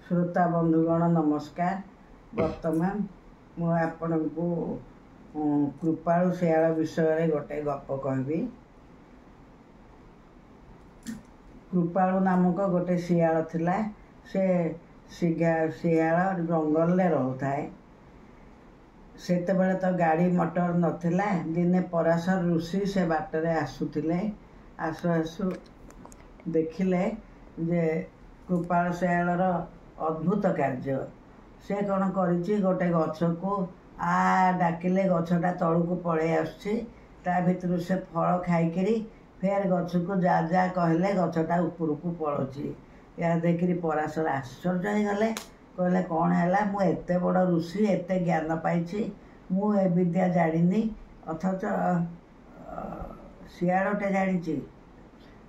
श्रोता बंधुगण नमस्कार। वर्तमान मु आपण को कृपालु शियाल विषय गोटे गप कहबी। कृपालु नामक गोटे शियाल थिला। से शियाल जंगल में रोथाए। सेते बेले तो गाड़ी मोटर नथिला। दिने पराशर ऋषि से बाटरे आसुथिले। आसु आसु देखिले जे कृपाल शियालर अद्भुत कार्य। से कौन करिछि गोटे गछ को आ डाकिले गछटा तलू पड़े आसुछि। भितर से फल खाइकरी फेर गछ को जा जा कहले गछटा ऊपर को पड़ुछि। या देखिरी पराशर आश्चर्य हो गले। कहले कौन है मु एते बड़ ऋषि एते ज्ञान पाइछि मु ए विद्या जानिनी अथच शियालटे जानिछि।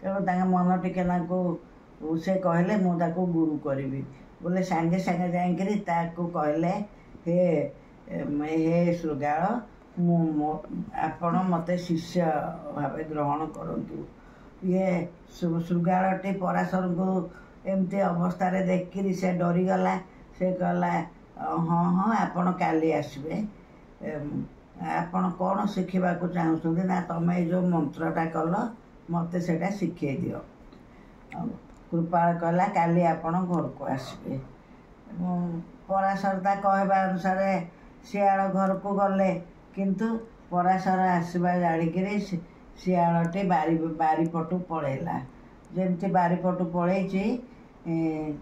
तेणु मन टिके नाकु से कहले मु ताकु गुरु करी बोले सांगे सांगे जाइकरी ताकु कहले हे शृगाल आपण मते शिष्य भाव ग्रहण करंतु। ये शृगालटी पराशर को एमती अवस्था देखिरी से डरीगला। से कहला हाँ हाँ आपण काली आसबे। आपण कौन शिखा चाहते ना तमें जो मंत्रटा कल मत से शिखे दियो। कृपाल कहला काली आपण घर को आसबे। पराशरता कहवा अनुसार शियाल घर को गले किंतु पराशर आसवा जाणिकी शियालटी बारीपटू पलैला। जमती बारीपटू पलैची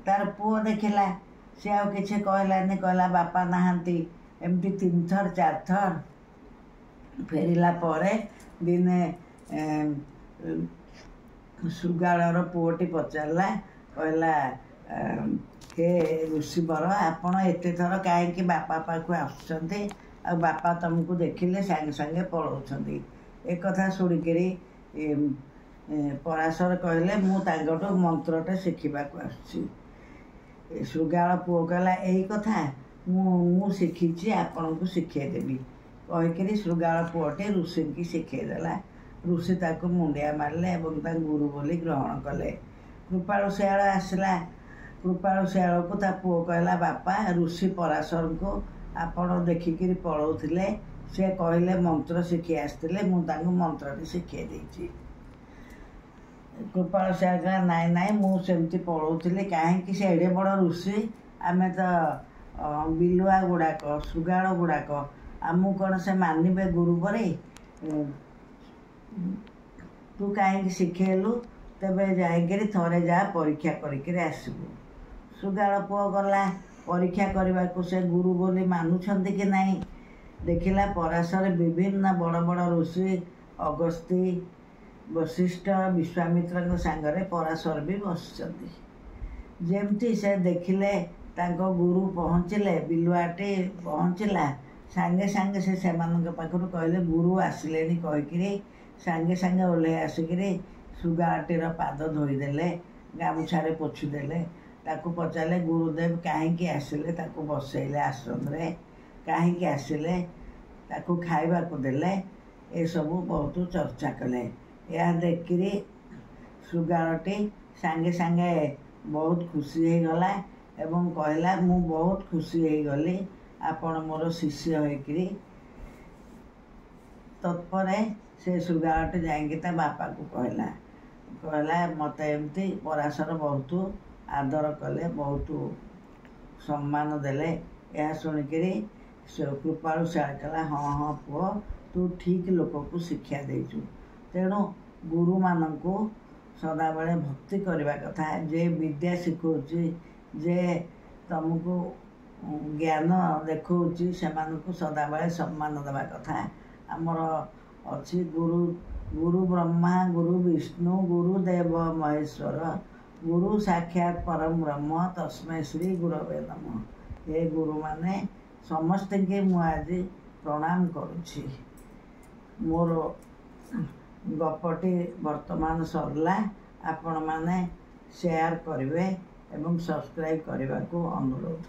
तार पुओ देखला। सी आ किसी कहलानी। कहला बापा नहांती। एमती 3 थर 4 थर फेरिला परे दिने शृगालर पुओटी पचारला। कहला हे ऋषिवर आपण एते थर कहीं बापा पाखु आसुचंती आ बापा तुमको देखिले सांगे सांगे पलाउछंती। एक कथा शुणिकी पराशर कहले मु तांगठु मंत्रटे शिखिबाकु आसुछि। शृगाल पुओ कहला यही कथा मु शिखिछि आपण को शिखे देबी कहीकि शृगाल पुओटे ऋषि की शिखेदेला। ऋषि ताकू मुंडिया मारले एवं गुरु बोली ग्रहण कले। कृपालु शियाल आसला। कृपालु शियाल को ता पुओ कहला बापा ऋषि पराशर को आपण देखिकी पलाउथिले। से कहले मंत्र शिखी आसते मु मंत्रटी शिखे देछि। कृपाल शियाल कहला नाई नाई मुझे पलाउथिली कहीं से एडे बड़ ऋषि आमे तो बिलुआ गुड़ाक शृगाल गुड़ाक आमु कौन से मानवे गुरु परे। तू कहीं शिखेलु तेबे जाइकरी थरे जा परीक्षा करिकरी आसबु। शृगाल पुओ गला परीक्षा करने को से गुरु बोली मानुछंती कि नहीं। देखिला पराशर विभिन्न बड़ बड़ ऋषि अगस्ती वशिष्ठ विश्वामित्र सांगरे पराशर भी बसचंती। जेमती से देखिले तांको गुरु पहुँचले बिलुआटे पहुँचला सांगे सांगे से पाखर कहले गुरु आसिले कहीकि सांगे सांगे ओल्हे आसिकी शृगालटीर पाद धोईदेले गामुछारे पोछीदेले। ताकू पचारे गुरुदेव कहीं आसिले ताकू बसैले आश्रम रे कहीं आसिले ताकू खाइबाकू देले। ए सबू बहुत चर्चा कले। यह देखिरी शृगालटी सांगे सांगे बहुत खुशी हो गला एवं कहला मु बहुत खुशी हो गली आपण मोर शिष्य होइकरी। तत्परे से शृगालटी जाइकी ता बापा को कहला मत एमती पराशर बहुत आदर कले बहुत सम्मान देले। यह शुणिकी कृपालु शियाल कहला हाँ हाँ पुओ तू ठीक लोक को शिक्षा देचु। तेणु गुरु मानू सदाबले भक्ति करने कथा। जे विद्या शिखौची जे तुमको ज्ञान देखौची से सदाबले सम्मान देवा कथा। आमर अच्छी गुरु ब्रह्मा गुरु विष्णु गुरुदेव महेश्वर गुरु साक्षात परम ब्रह्म तस्मै श्री गुरवे नमः। ये गुरु माने समस्त के मु आज प्रणाम करुछि। मोर गपटी वर्तमान सरला। आपण माने शेयर करिवे एवं सब्सक्राइब करने को अनुरोध।